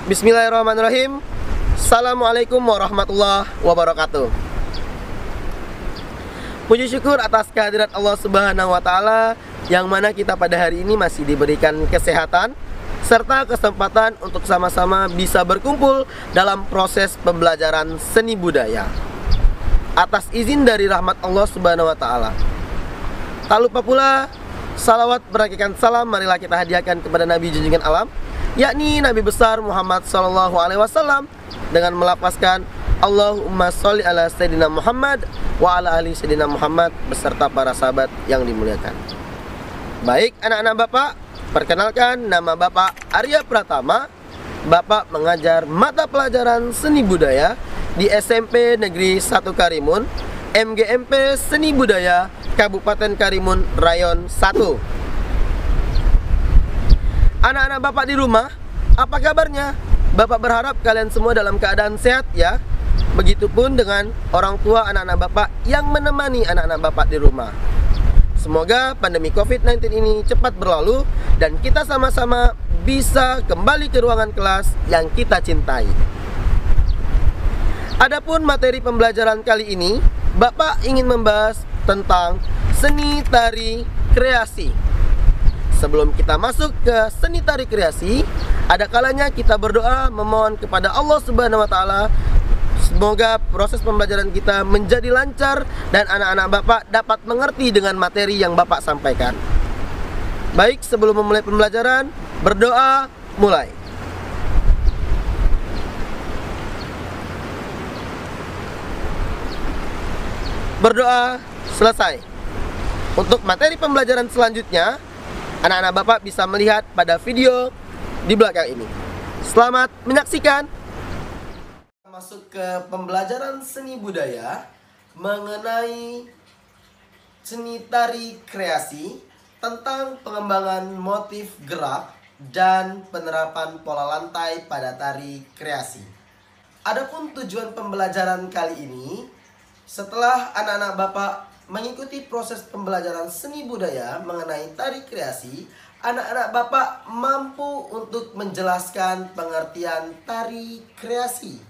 Bismillahirrahmanirrahim. Assalamualaikum warahmatullahi wabarakatuh. Puji syukur atas kehadirat Allah Subhanahu wa Ta'ala, yang mana kita pada hari ini masih diberikan kesehatan serta kesempatan untuk sama-sama bisa berkumpul dalam proses pembelajaran seni budaya atas izin dari rahmat Allah Subhanahu wa Ta'ala. Tak lupa pula salawat berakikan salam marilah kita hadiahkan kepada Nabi junjungan alam, yakni Nabi besar Muhammad SAW, dengan melafazkan Allahumma sholli ala Sayyidina Muhammad wa ala ali Sayyidina Muhammad beserta para sahabat yang dimuliakan. Baik anak-anak Bapak, perkenalkan nama Bapak Arya Pratama. Bapak mengajar mata pelajaran seni budaya di SMP Negeri 1 Karimun, MGMP Seni Budaya Kabupaten Karimun Rayon 1. Anak-anak Bapak di rumah, apa kabarnya? Bapak berharap kalian semua dalam keadaan sehat ya. Begitupun dengan orang tua anak-anak Bapak yang menemani anak-anak Bapak di rumah. Semoga pandemi COVID-19 ini cepat berlalu dan kita sama-sama bisa kembali ke ruangan kelas yang kita cintai. Adapun materi pembelajaran kali ini, Bapak ingin membahas tentang seni tari kreasi. Sebelum kita masuk ke seni tari kreasi, ada kalanya kita berdoa memohon kepada Allah Subhanahu wa Ta'ala, semoga proses pembelajaran kita menjadi lancar dan anak-anak Bapak dapat mengerti dengan materi yang Bapak sampaikan. Baik, sebelum memulai pembelajaran, berdoa mulai. Berdoa selesai. Untuk materi pembelajaran selanjutnya, anak-anak Bapak bisa melihat pada video di belakang ini. Selamat menyaksikan. Masuk ke pembelajaran seni budaya mengenai seni tari kreasi tentang pengembangan motif gerak dan penerapan pola lantai pada tari kreasi. Adapun tujuan pembelajaran kali ini, setelah anak-anak Bapak mengikuti proses pembelajaran seni budaya mengenai tari kreasi, anak-anak Bapak mampu untuk menjelaskan pengertian tari kreasi.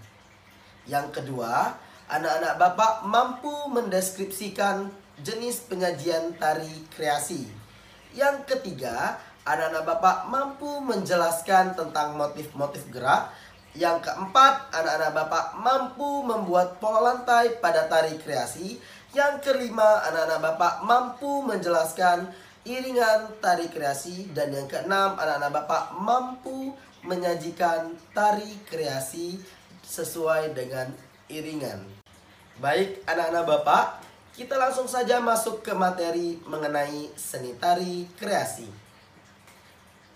Yang kedua, anak-anak Bapak mampu mendeskripsikan jenis penyajian tari kreasi. Yang ketiga, anak-anak Bapak mampu menjelaskan tentang motif-motif gerak. Yang keempat, anak-anak Bapak mampu membuat pola lantai pada tari kreasi. Yang kelima, anak-anak Bapak mampu menjelaskan iringan tari kreasi. Dan yang keenam, anak-anak Bapak mampu menyajikan tari kreasi sesuai dengan iringan. Baik anak-anak Bapak, kita langsung saja masuk ke materi mengenai seni tari kreasi.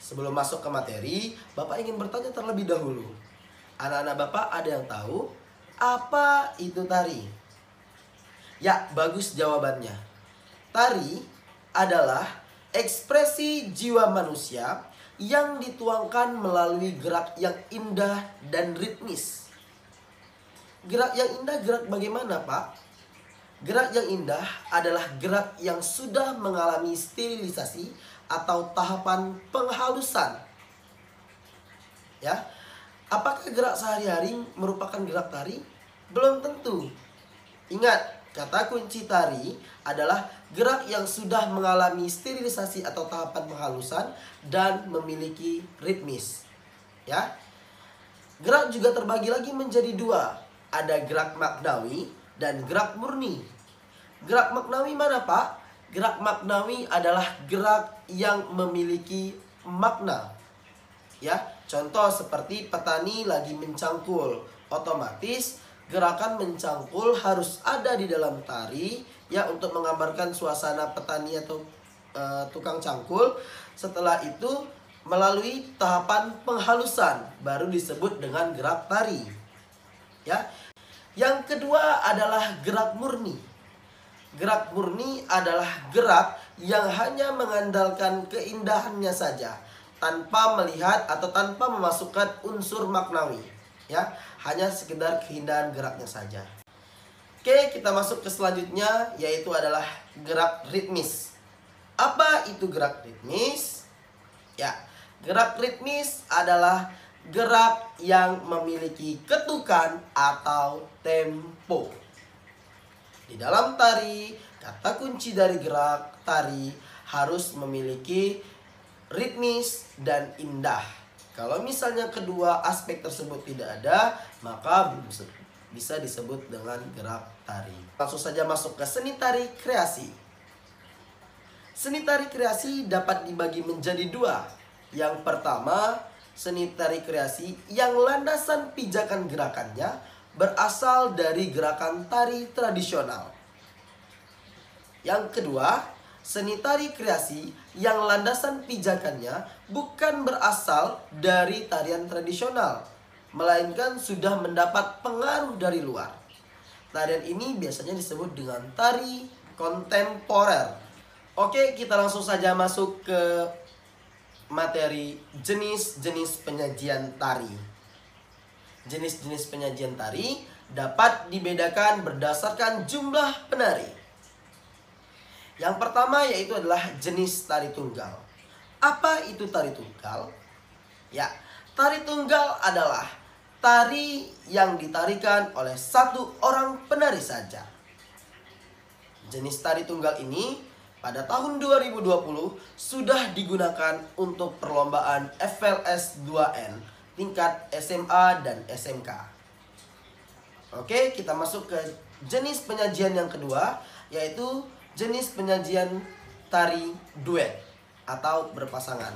Sebelum masuk ke materi, Bapak ingin bertanya terlebih dahulu. Anak-anak Bapak ada yang tahu apa itu tari? Ya, bagus jawabannya. Tari adalah ekspresi jiwa manusia yang dituangkan melalui gerak yang indah dan ritmis. Gerak yang indah, gerak bagaimana, Pak? Gerak yang indah adalah gerak yang sudah mengalami sterilisasi atau tahapan penghalusan. Ya. Apakah gerak sehari-hari merupakan gerak tari? Belum tentu. Ingat, kata kunci tari adalah gerak yang sudah mengalami sterilisasi atau tahapan penghalusan dan memiliki ritmis. Ya. Gerak juga terbagi lagi menjadi dua. Ada gerak maknawi dan gerak murni. Gerak maknawi mana, Pak? Gerak maknawi adalah gerak yang memiliki makna. Ya, contoh seperti petani lagi mencangkul, otomatis gerakan mencangkul harus ada di dalam tari ya untuk menggambarkan suasana petani atau tukang cangkul. Setelah itu melalui tahapan penghalusan baru disebut dengan gerak tari. Ya. Yang kedua adalah gerak murni. Gerak murni adalah gerak yang hanya mengandalkan keindahannya saja, tanpa melihat atau tanpa memasukkan unsur maknawi. Ya, hanya sekedar keindahan geraknya saja. Oke, kita masuk ke selanjutnya, yaitu adalah gerak ritmis. Apa itu gerak ritmis? Ya, gerak ritmis adalah gerak yang memiliki ketukan atau tempo. Di dalam tari, kata kunci dari gerak tari harus memiliki ritmis dan indah. Kalau misalnya kedua aspek tersebut tidak ada, maka bisa disebut dengan gerak tari. Langsung saja masuk ke seni tari kreasi. Seni tari kreasi dapat dibagi menjadi dua. Yang pertama, seni tari kreasi yang landasan pijakan gerakannya berasal dari gerakan tari tradisional. Yang kedua, seni tari kreasi yang landasan pijakannya bukan berasal dari tarian tradisional, melainkan sudah mendapat pengaruh dari luar. Tarian ini biasanya disebut dengan tari kontemporer. Oke, kita langsung saja masuk ke materi jenis-jenis penyajian tari. Jenis-jenis penyajian tari dapat dibedakan berdasarkan jumlah penari. Yang pertama yaitu adalah jenis tari tunggal. Apa itu tari tunggal? Ya, tari tunggal adalah tari yang ditarikan oleh satu orang penari saja. Jenis tari tunggal ini pada tahun 2020 sudah digunakan untuk perlombaan FLS 2N tingkat SMA dan SMK. Oke, kita masuk ke jenis penyajian yang kedua, yaitu jenis penyajian tari duet atau berpasangan.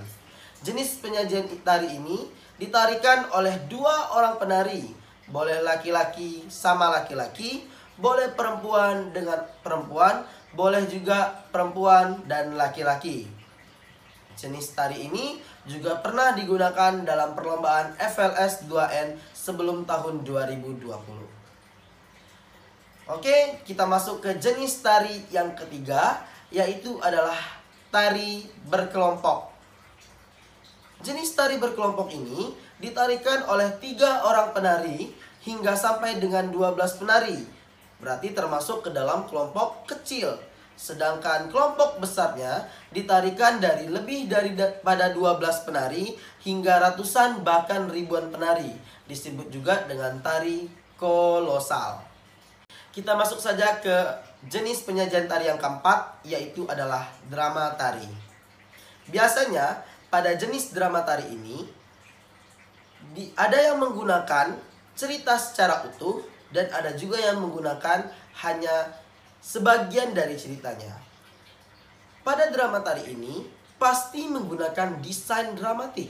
Jenis penyajian tari ini ditarikan oleh dua orang penari, boleh laki-laki sama laki-laki, boleh perempuan dengan perempuan, boleh juga perempuan dan laki-laki. Jenis tari ini juga pernah digunakan dalam perlombaan FLS 2N sebelum tahun 2020. Oke, kita masuk ke jenis tari yang ketiga, yaitu adalah tari berkelompok. Jenis tari berkelompok ini ditarikan oleh 3 orang penari hingga sampai dengan 12 penari. Berarti termasuk ke dalam kelompok kecil. Sedangkan kelompok besarnya ditarikan dari lebih daripada 12 penari hingga ratusan bahkan ribuan penari. Disebut juga dengan tari kolosal. Kita masuk saja ke jenis penyajian tari yang keempat, yaitu adalah drama tari. Biasanya pada jenis drama tari ini ada yang menggunakan cerita secara utuh dan ada juga yang menggunakan hanya sebagian dari ceritanya. Pada drama tari ini pasti menggunakan desain dramatik.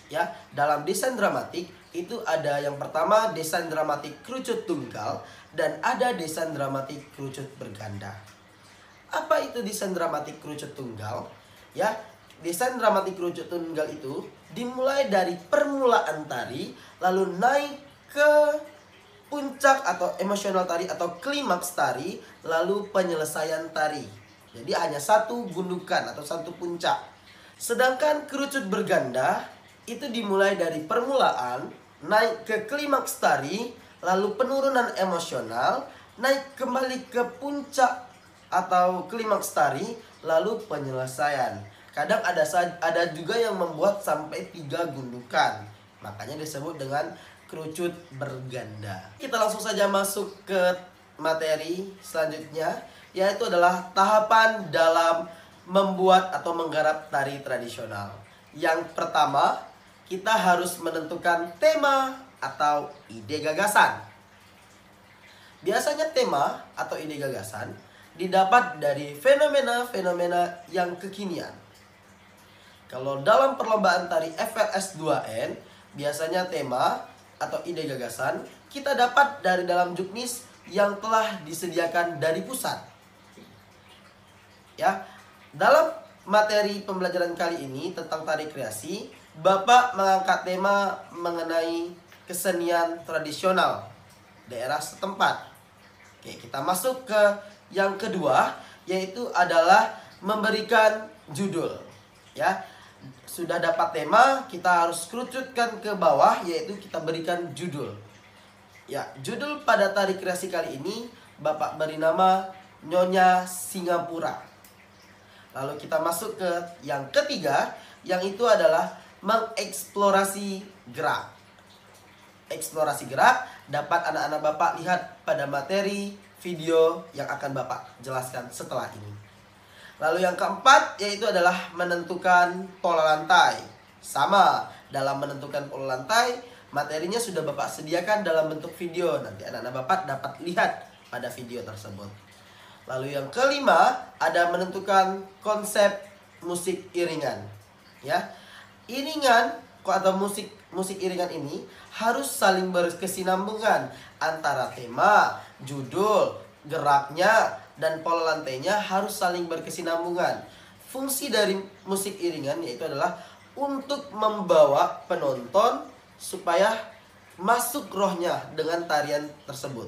Ya, dalam desain dramatik itu ada yang pertama desain dramatik kerucut tunggal dan ada desain dramatik kerucut berganda. Apa itu desain dramatik kerucut tunggal? Ya, desain dramatik kerucut tunggal itu dimulai dari permulaan tari lalu naik ke puncak atau emosional tari atau klimaks tari, lalu penyelesaian tari. Jadi hanya satu gundukan atau satu puncak. Sedangkan kerucut berganda itu dimulai dari permulaan, naik ke klimaks tari, lalu penurunan emosional, naik kembali ke puncak atau klimaks tari, lalu penyelesaian. Kadang ada juga yang membuat sampai 3 gundukan. Makanya disebut dengan kerucut berganda. Kita langsung saja masuk ke materi selanjutnya, yaitu adalah tahapan dalam membuat atau menggarap tari tradisional. Yang pertama, kita harus menentukan tema atau ide gagasan. Biasanya tema atau ide gagasan didapat dari fenomena-fenomena yang kekinian. Kalau dalam perlombaan tari FLS 2N, biasanya tema atau ide gagasan kita dapat dari dalam juknis yang telah disediakan dari pusat. Ya, dalam materi pembelajaran kali ini tentang tari kreasi, Bapak mengangkat tema mengenai kesenian tradisional daerah setempat. Oke, kita masuk ke yang kedua, yaitu adalah memberikan judul. Ya, sudah dapat tema, kita harus kerucutkan ke bawah, yaitu kita berikan judul. Ya, judul pada tari kreasi kali ini Bapak beri nama Nyonya Singapura. Lalu kita masuk ke yang ketiga, yang itu adalah mengeksplorasi gerak. Eksplorasi gerak dapat anak-anak Bapak lihat pada materi video yang akan Bapak jelaskan setelah ini. Lalu yang keempat yaitu adalah menentukan pola lantai. Sama, dalam menentukan pola lantai, materinya sudah Bapak sediakan dalam bentuk video. Nanti anak-anak Bapak dapat lihat pada video tersebut. Lalu yang kelima, ada menentukan konsep musik iringan. Ya, iringan atau musik iringan ini harus saling berkesinambungan antara tema, judul, geraknya, dan pola lantainya harus saling berkesinambungan. Fungsi dari musik iringan yaitu adalah untuk membawa penonton supaya masuk rohnya dengan tarian tersebut.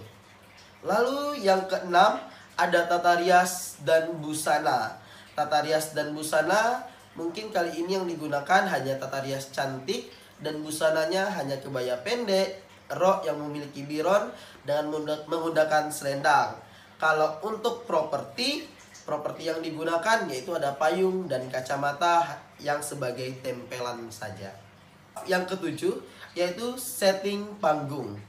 Lalu yang keenam, ada tata rias dan busana. Tata rias dan busana mungkin kali ini yang digunakan hanya tata rias cantik, dan busananya hanya kebaya pendek, rok yang memiliki biron dengan menggunakan selendang. Kalau untuk properti yang digunakan yaitu ada payung dan kacamata yang sebagai tempelan saja. Yang ketujuh yaitu setting panggung.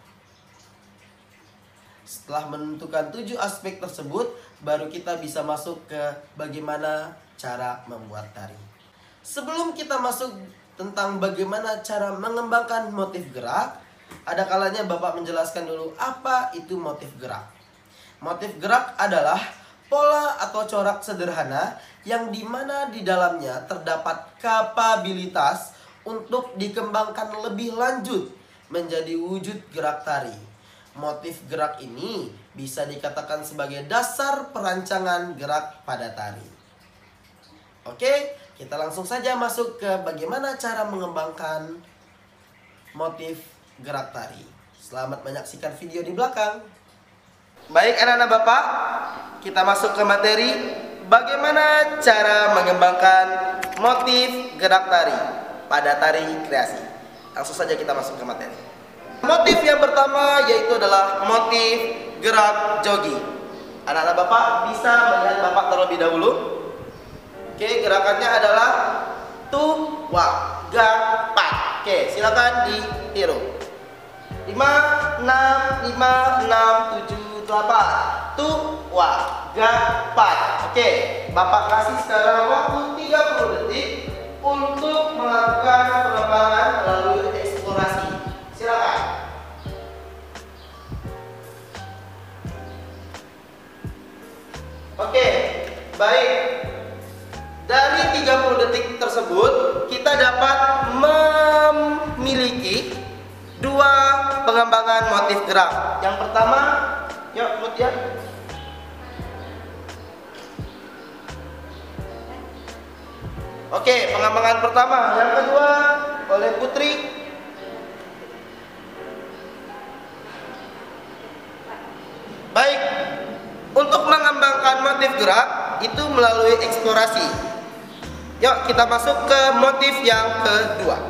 Setelah menentukan 7 aspek tersebut, baru kita bisa masuk ke bagaimana cara membuat tari. Sebelum kita masuk tentang bagaimana cara mengembangkan motif gerak, ada kalanya Bapak menjelaskan dulu apa itu motif gerak. Motif gerak adalah pola atau corak sederhana yang dimana di dalamnya terdapat kapabilitas untuk dikembangkan lebih lanjut menjadi wujud gerak tari. Motif gerak ini bisa dikatakan sebagai dasar perancangan gerak pada tari. Oke, kita langsung saja masuk ke bagaimana cara mengembangkan motif gerak tari. Selamat menyaksikan video di belakang. Baik anak-anak Bapak, kita masuk ke materi bagaimana cara mengembangkan motif gerak tari pada tari kreasi. Langsung saja kita masuk ke materi. Motif yang pertama yaitu adalah motif gerak jogi. Anak-anak Bapak bisa melihat Bapak terlebih dahulu. Oke, gerakannya adalah tu, wa, ga, pat. Oke, silakan ditiru. 5, 6, 7, 8. Tu, wa, ga, pat. Oke, Bapak kasih sekarang waktu 30 detik untuk melakukan pengembangan melalui eksplorasi. Silakan. Oke, baik. Dari 30 detik tersebut, kita dapat memiliki 2 pengembangan motif gerak. Yang pertama, yuk Mutia. Oke, pengembangan pertama. Yang kedua, oleh Putri. Baik, untuk mengembangkan motif gerak itu melalui eksplorasi. Yuk kita masuk ke motif yang kedua.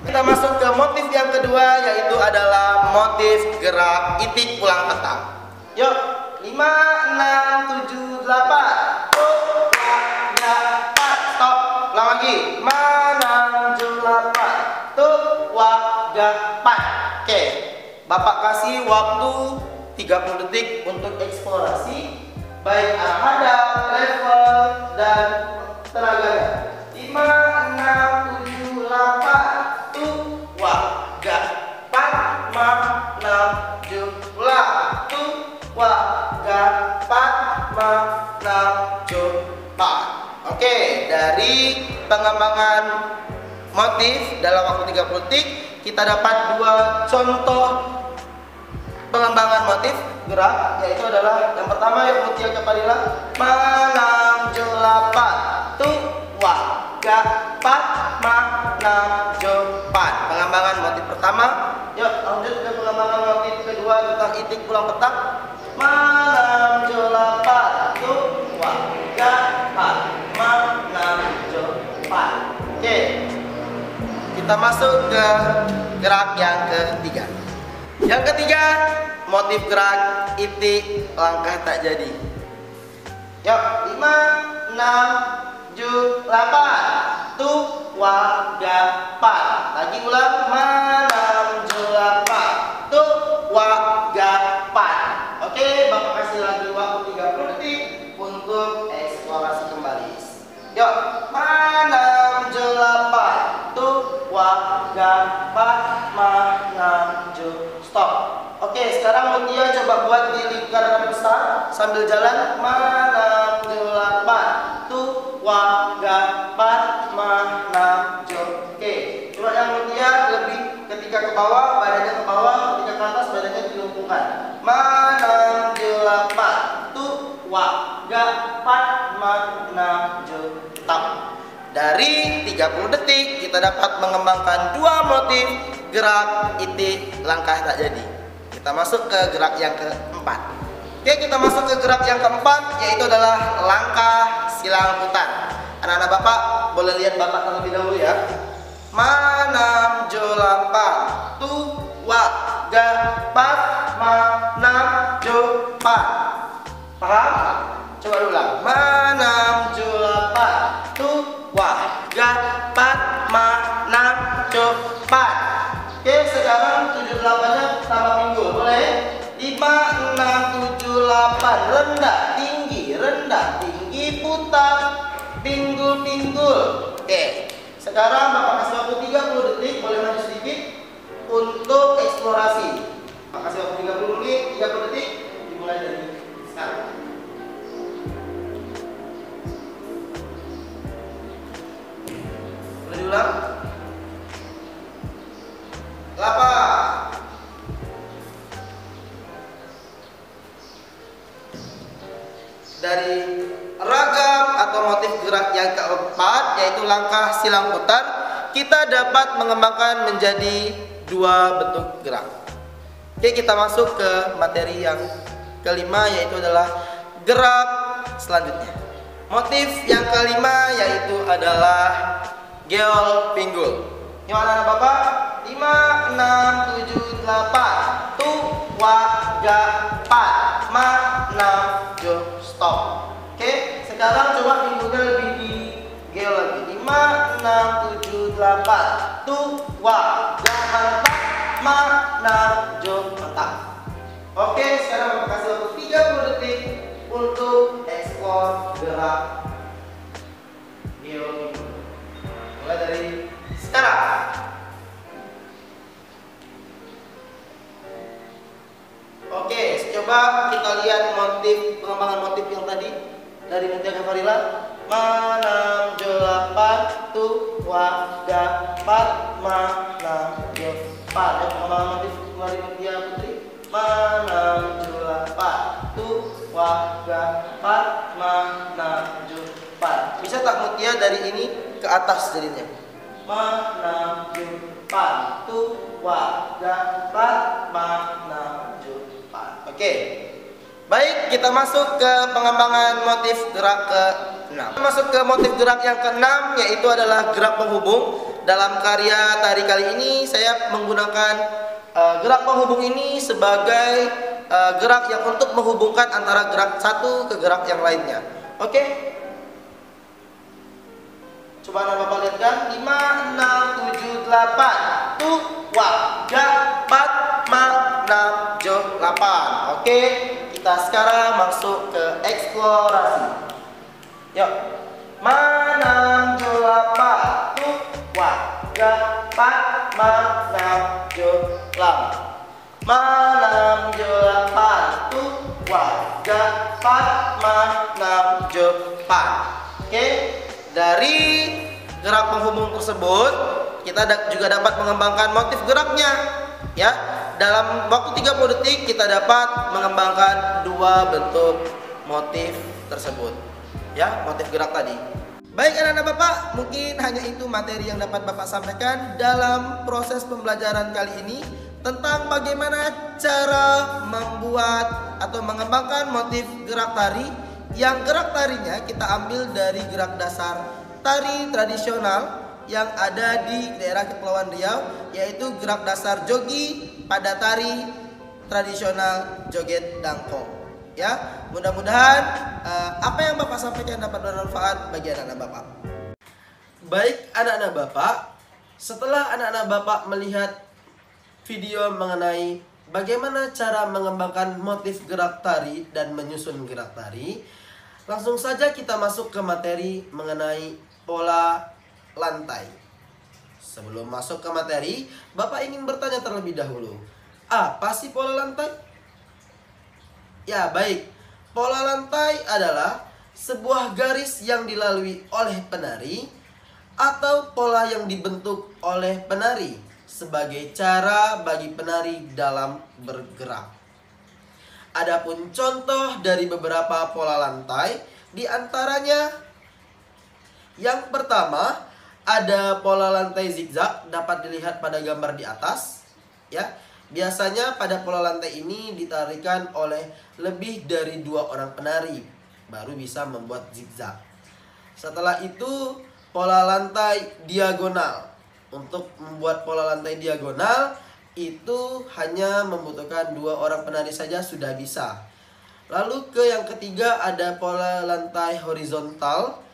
Kita masuk ke motif yang kedua yaitu adalah motif gerak itik pulang petang. Yuk, 5, 6, 7, 8. Tuh, ya, stop. Ulang lagi. 5, 6, 7, 8. Tuh, wa, ga, pat. Oke, Bapak kasih waktu 30 detik untuk eksplorasi baik arah hadap, level, dan tenaganya. 5, 6, 7, 8. Tu, wa, ga, pat, ma, 6, 7, ulang. Tu, wa, ga, pat, ma, 6, 7, 8. Oke, dari pengembangan motif dalam waktu 30 detik kita dapat 2 contoh pengembangan motif gerak, yaitu adalah yang pertama yuk Mutia Kaparila. 5, 6, 7, 8. Tu, wa, ga, pat, ma, 6, 7, 8. Pengembangan motif pertama. Yuk lanjut ke pengembangan motif kedua tentang itik pulang petang. 5, 6, 7, 8. Tu, wa, ga, pat, ma, 6, 7, 8. Oke, kita masuk ke gerak yang ketiga. Yang ketiga, motif gerak itik langkah tak jadi. Yuk, 5, 6, 7, 8. Tu, wa ga pat. Lagi ulang, manamjolapan tu wa ga pat. Oke, Bapak kasih lagi waktu 30 detik untuk eksplorasi kembali. Yuk, manamjolapan tu wa ga pat manamjo. Stop. Oke, sekarang Mutia coba buat di lingkaran besar sambil jalan. Manamjolapan tu wa ga pat manamjo. Oke, coba yang Mutia lebih ketika ke bawah, badannya ke bawah, ketika ke atas badannya dilumpuhkan. Manamjolapan tu wa ga pat manamjo. Tap. Dari 30 detik kita dapat mengembangkan dua motif gerak itik langkah tak jadi. Kita masuk ke gerak yang keempat. Oke, kita masuk ke gerak yang keempat, yaitu adalah langkah silang putar. Anak-anak Bapak boleh lihat Bapak terlebih dahulu ya. Manamjolapan tu wa ga pat manamjopan. Paham? Coba ulang. Manamjolapan tu wa ga pat manamjopan. Oke, sekarang 78-nya tambah pinggul, boleh? 5, 6, 7, 8. Rendah, tinggi, putar, pinggul. Oke, sekarang Bapak kasih waktu 30 detik, boleh maju sedikit untuk eksplorasi. Bapak kasih waktu 30 detik, dimulai dari sekarang. Boleh diulang? 8. Dari ragam atau motif gerak yang keempat, yaitu langkah silang putar, kita dapat mengembangkan menjadi dua bentuk gerak. Oke, kita masuk ke materi yang kelima, yaitu adalah gerak selanjutnya. Motif yang kelima yaitu adalah geol pinggul. Yuk anak-anak Bapak, 5, 6, 7, 8. Tu wa ga pat manamjo. Stop. Oke, sekarang coba pinggulnya lebih di gel lagi. 5, 6, 7, 8. Tu wa ga pat manamjo. Mantap. Oke, sekarang Bapak kasih waktu 30 detik untuk eksplor gerak gel pinggul. Mulai dari sekarang. Oke, coba kita lihat pengembangan motif yang tadi dari Mutia Gafarila. Manamjolapan tu wa ga pat manamjopan. Pengembangan motif dari Mutia Putri. Manamjolapan tu wa ga pat manamjopan. Bisa tak Mutia dari ini ke atas jadinya? Manamjopan tu wa ga pat manamjopan. Oke. Baik, kita masuk ke pengembangan motif gerak ke-6. Masuk ke motif gerak yang ke-6, yaitu adalah gerak penghubung. Dalam karya tari kali ini saya menggunakan gerak penghubung ini sebagai gerak yang untuk menghubungkan antara gerak satu ke gerak yang lainnya. Oke. Coba anak Bapak lihat kan. 5, 6, 7, 8. Tu wa ga pat manamjo 8. Oke, kita sekarang masuk ke eksplorasi. Yuk. Manamjolapan tu wa ga pat manamjo 8. Manamjolapan tu wa ga pat manamjo 8. Oke. Dari gerak penghubung tersebut kita juga dapat mengembangkan motif geraknya ya. Dalam waktu 30 detik kita dapat mengembangkan dua bentuk motif tersebut ya, motif gerak tadi. Baik anak-anak Bapak, mungkin hanya itu materi yang dapat Bapak sampaikan dalam proses pembelajaran kali ini tentang bagaimana cara membuat atau mengembangkan motif gerak tari yang gerak tarinya kita ambil dari gerak dasar tari tradisional yang ada di daerah Kepulauan Riau, yaitu gerak dasar jogi pada tari tradisional joget dangkong. Ya, mudah-mudahan apa yang Bapak sampaikan dapat bermanfaat bagi anak-anak Bapak. Baik anak-anak Bapak, setelah anak-anak Bapak melihat video mengenai bagaimana cara mengembangkan motif gerak tari dan menyusun gerak tari, langsung saja kita masuk ke materi mengenai pola lantai. Sebelum masuk ke materi, Bapak ingin bertanya terlebih dahulu, apa sih pola lantai? Ya baik, pola lantai adalah sebuah garis yang dilalui oleh penari atau pola yang dibentuk oleh penari sebagai cara bagi penari dalam bergerak. Adapun contoh dari beberapa pola lantai, di antaranya yang pertama ada pola lantai zigzag, dapat dilihat pada gambar di atas. Ya, biasanya pada pola lantai ini ditarikan oleh lebih dari 2 orang penari baru bisa membuat zigzag. Setelah itu pola lantai diagonal. Untuk membuat pola lantai diagonal itu hanya membutuhkan 2 orang penari saja sudah bisa. Lalu ke yang ketiga ada pola lantai horizontal.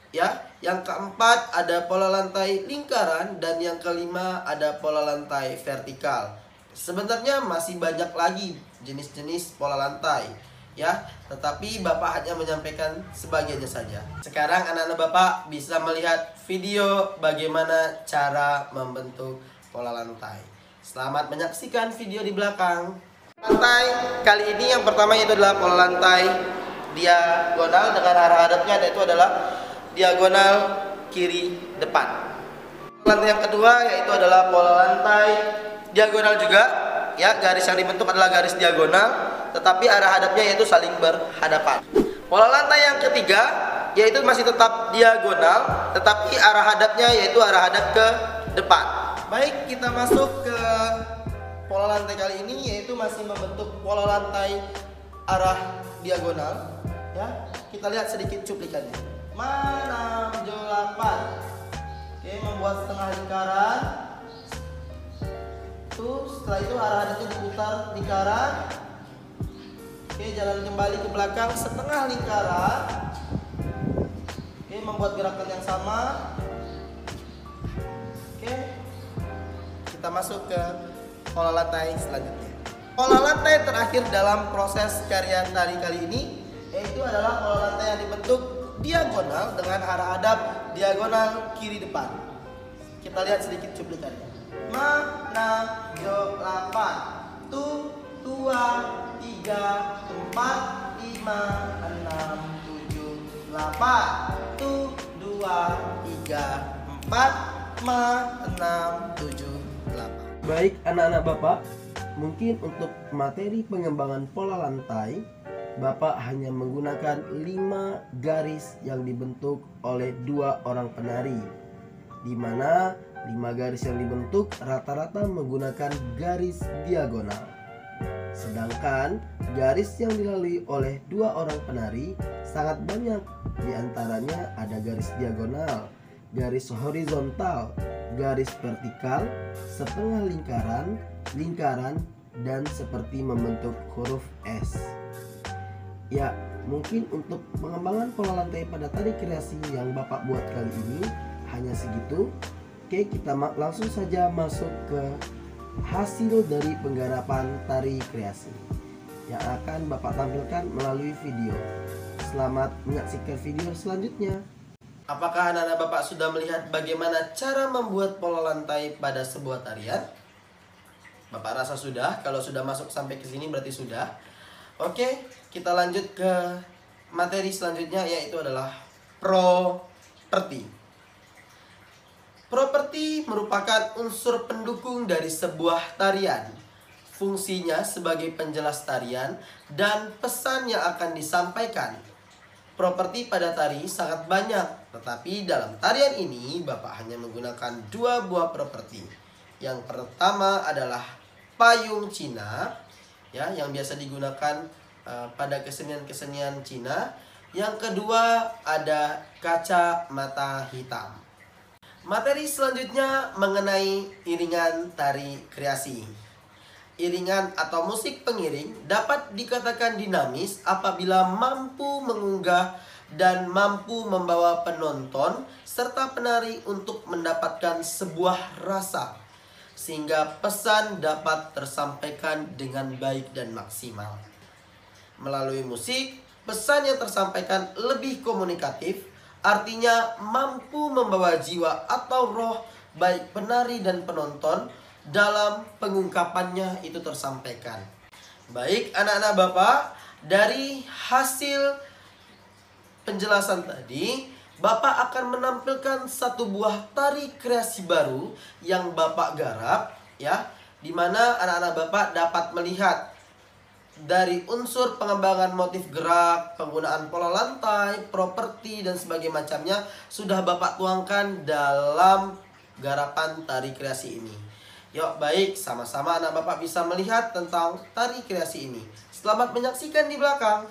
Ya, yang keempat ada pola lantai lingkaran dan yang kelima ada pola lantai vertikal. Sebenarnya masih banyak lagi jenis-jenis pola lantai, ya, tetapi Bapak hanya menyampaikan sebagiannya saja. Sekarang anak-anak Bapak bisa melihat video bagaimana cara membentuk pola lantai. Selamat menyaksikan video di belakang. Lantai kali ini yang pertama yaitu adalah pola lantai diagonal dengan arah hadapnya, yaitu adalah diagonal kiri depan. Lantai yang kedua yaitu adalah pola lantai diagonal juga, ya, garis yang dibentuk adalah garis diagonal, tetapi arah hadapnya yaitu saling berhadapan. Pola lantai yang ketiga yaitu masih tetap diagonal, tetapi arah hadapnya yaitu arah hadap ke depan. Baik, kita masuk ke pola lantai kali ini yaitu masih membentuk pola lantai arah diagonal. Ya, kita lihat sedikit cuplikannya. 6, 7, 8. Oke, membuat setengah lingkaran. Tuh, setelah itu arah hadapnya diputar lingkaran. Oke, jalan kembali ke belakang setengah lingkaran. Oke, membuat gerakan yang sama. Oke, kita masuk ke pola lantai selanjutnya. Pola lantai terakhir dalam proses karya tari kali ini yaitu adalah pola lantai yang dibentuk diagonal dengan arah hadap diagonal kiri depan. Kita lihat sedikit cuplikannya. 6, 7, 8. 2, 3, 4, 5, 6, 7, 8. 2, 3, 4, 5, 6, 7, 8. Baik anak-anak Bapak, mungkin untuk materi pengembangan pola lantai Bapak hanya menggunakan 5 garis yang dibentuk oleh 2 orang penari, di mana 5 garis yang dibentuk rata-rata menggunakan garis diagonal. Sedangkan garis yang dilalui oleh 2 orang penari sangat banyak. Di antaranya ada garis diagonal, garis horizontal, garis vertikal, setengah lingkaran, lingkaran, dan seperti membentuk huruf S. Ya, mungkin untuk pengembangan pola lantai pada tari kreasi yang Bapak buat kali ini hanya segitu. Oke, kita langsung saja masuk ke hasil dari penggarapan tari kreasi yang akan Bapak tampilkan melalui video. Selamat menyaksikan video selanjutnya. Apakah anak-anak Bapak sudah melihat bagaimana cara membuat pola lantai pada sebuah tarian? Bapak rasa sudah. Kalau sudah masuk sampai ke sini berarti sudah. Oke, kita lanjut ke materi selanjutnya yaitu adalah properti. Properti merupakan unsur pendukung dari sebuah tarian. Fungsinya sebagai penjelas tarian dan pesan yang akan disampaikan. Properti pada tari sangat banyak, tetapi dalam tarian ini Bapak hanya menggunakan 2 buah properti. Yang pertama adalah payung Cina, ya, yang biasa digunakan pada kesenian-kesenian Cina. Yang kedua ada kaca mata hitam. Materi selanjutnya mengenai iringan tari kreasi. iringan atau musik pengiring dapat dikatakan dinamis apabila mampu mengunggah dan mampu membawa penonton serta penari untuk mendapatkan sebuah rasa, sehingga pesan dapat tersampaikan dengan baik dan maksimal. Melalui musik, pesan yang tersampaikan lebih komunikatif, artinya mampu membawa jiwa atau roh baik penari dan penonton dalam pengungkapannya itu tersampaikan. Baik anak-anak Bapak, dari hasil penjelasan tadi, Bapak akan menampilkan satu buah tari kreasi baru yang Bapak garap, ya, di mana anak-anak Bapak dapat melihat dari unsur pengembangan motif gerak, penggunaan pola lantai, properti dan sebagainya macamnya sudah Bapak tuangkan dalam garapan tari kreasi ini. Yuk, baik, sama-sama anak Bapak bisa melihat tentang tari kreasi ini. Selamat menyaksikan di belakang.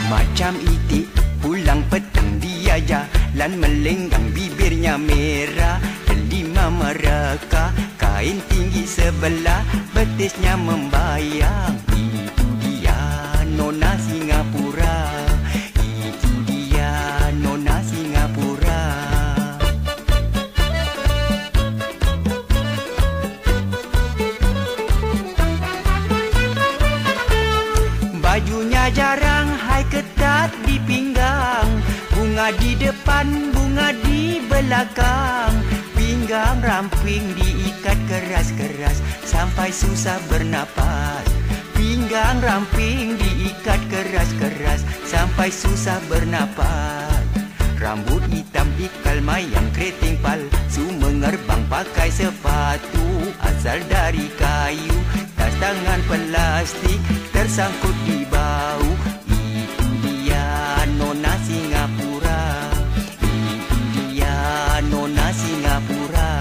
Macam itik pulang petang dia jalan melenggang, bibirnya merah, delima mereka, kain tinggi sebelah, betisnya membayang. Itu dia Nona Singapura, itu dia Nona Singapura. Bajunya jarang, hai ketat di pinggang, bunga di depan, bunga di belakang, pinggang ramping diikat keras-keras sampai susah bernapas. Pinggang ramping diikat keras-keras sampai susah bernapas. Rambut hitam ikal mayang keriting palsu mengerbang, pakai sepatu asal dari kayu, tas tangan plastik tersangkut di bau. Itu dia Nona Singapura, itu dia Nona Singapura.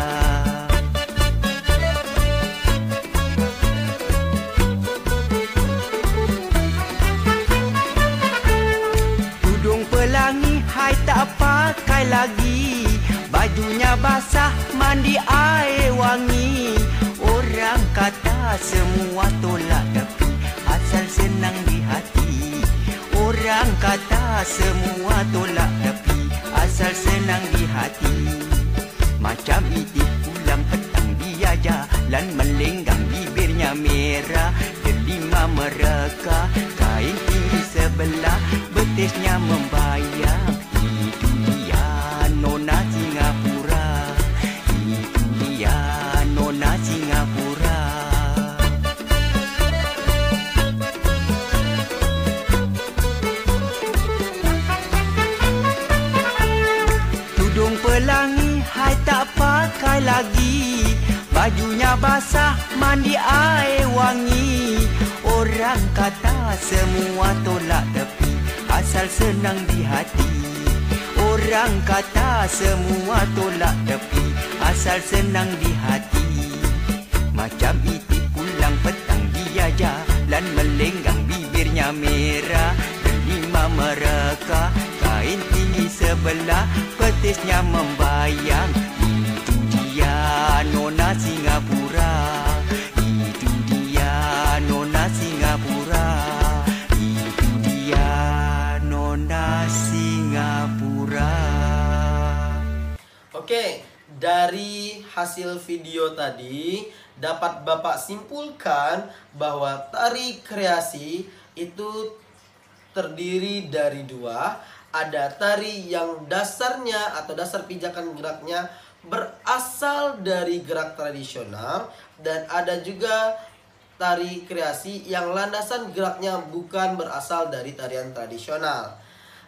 Tudung pelangi hai tak pakai lagi, bajunya basah mandi air wangi. Orang kata semua tolak tepi, asal senang di hati. Orang kata semua tolak tepi, asal senang di hati. Macam itik pulang petang dia jalan melenggang, bibirnya merah, delima mereka, kain tinggi sebelah, betisnya membayang. Itu dia Nona Singapura, itu dia Nona Singapura. Tudung pelangi hai tak pakai lagi, bajunya basah mandi air wangi. Orang kata semua tolak tepi, asal senang di hati. Orang kata semua tolak tepi, asal senang di hati. Macam itik pulang petang dia jalan melenggang, bibirnya merah, delima mereka, kain tinggi sebelah, betisnya membayang. Itu dia Nona Singapura, itu dia Nona Singapura, itu dia Nona Singapura. Oke, dari hasil video tadi dapat Bapak simpulkan bahwa tari kreasi itu terdiri dari dua. Ada tari yang dasarnya atau dasar pijakan geraknya berasal dari gerak tradisional, dan ada juga tari kreasi yang landasan geraknya bukan berasal dari tarian tradisional.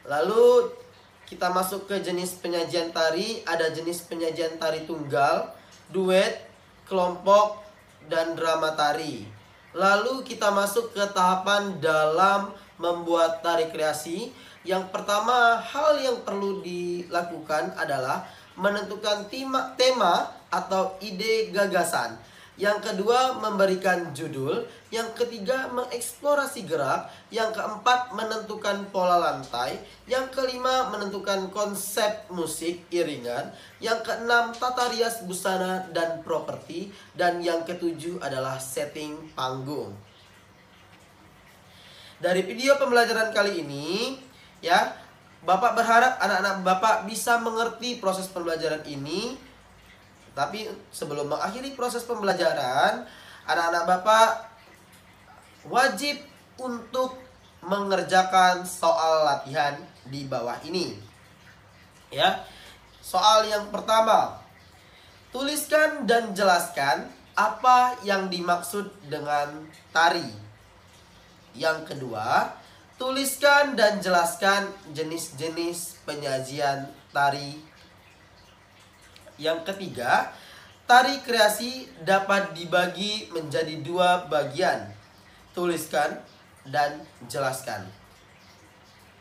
Lalu kita masuk ke jenis penyajian tari. Ada jenis penyajian tari tunggal, duet, kelompok, dan drama tari. Lalu kita masuk ke tahapan dalam membuat tari kreasi. Yang pertama, hal yang perlu dilakukan adalah menentukan tema atau ide gagasan. Yang kedua, memberikan judul. Yang ketiga, mengeksplorasi gerak. Yang keempat, menentukan pola lantai. Yang kelima, menentukan konsep musik iringan. Yang keenam, tata rias busana dan properti. Dan yang ketujuh adalah setting panggung. Dari video pembelajaran kali ini, ya, Bapak berharap anak-anak Bapak bisa mengerti proses pembelajaran ini. Tapi sebelum mengakhiri proses pembelajaran, anak-anak Bapak wajib untuk mengerjakan soal latihan di bawah ini. Ya. Soal yang pertama, tuliskan dan jelaskan apa yang dimaksud dengan tari. Yang kedua, tuliskan dan jelaskan jenis-jenis penyajian tari. Yang ketiga, tari kreasi dapat dibagi menjadi 2 bagian. Tuliskan dan jelaskan.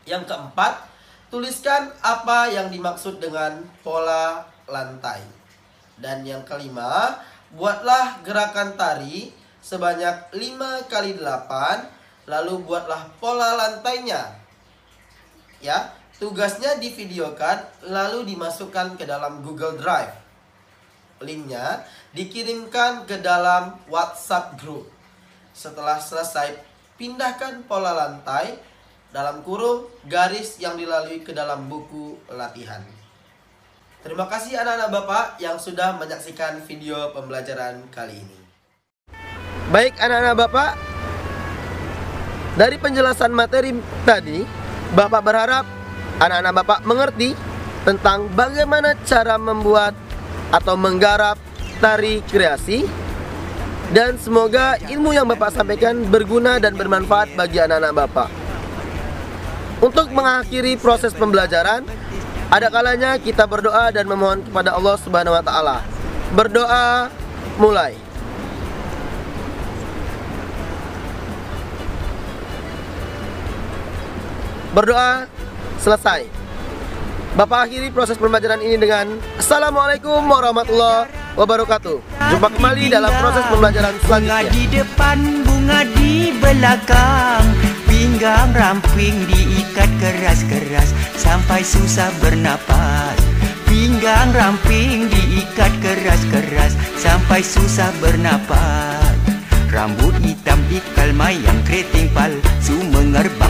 Yang keempat, tuliskan apa yang dimaksud dengan pola lantai. Dan yang kelima, buatlah gerakan tari sebanyak 5 kali 8, lalu buatlah pola lantainya. Ya. Tugasnya divideokan lalu dimasukkan ke dalam Google Drive. Linknya dikirimkan ke dalam WhatsApp group. Setelah selesai, pindahkan pola lantai dalam kurung garis yang dilalui ke dalam buku latihan. Terima kasih anak-anak Bapak yang sudah menyaksikan video pembelajaran kali ini. Baik anak-anak Bapak, dari penjelasan materi tadi, Bapak berharap anak-anak Bapak mengerti tentang bagaimana cara membuat atau menggarap tari kreasi. Dan semoga ilmu yang Bapak sampaikan berguna dan bermanfaat bagi anak-anak Bapak. Untuk mengakhiri proses pembelajaran, ada kalanya kita berdoa dan memohon kepada Allah Subhanahu wa Ta'ala. Berdoa, mulai. Berdoa, selesai. Bapak akhiri proses pembelajaran ini dengan Assalamualaikum warahmatullahi wabarakatuh. Jumpa kembali dalam proses pembelajaran selanjutnya. Bunga di depan, bunga di belakang, pinggang ramping diikat keras-keras sampai susah bernapas. Pinggang ramping diikat keras-keras sampai susah bernapas. Rambut hitam ikal mayang keriting palsu mengerbang.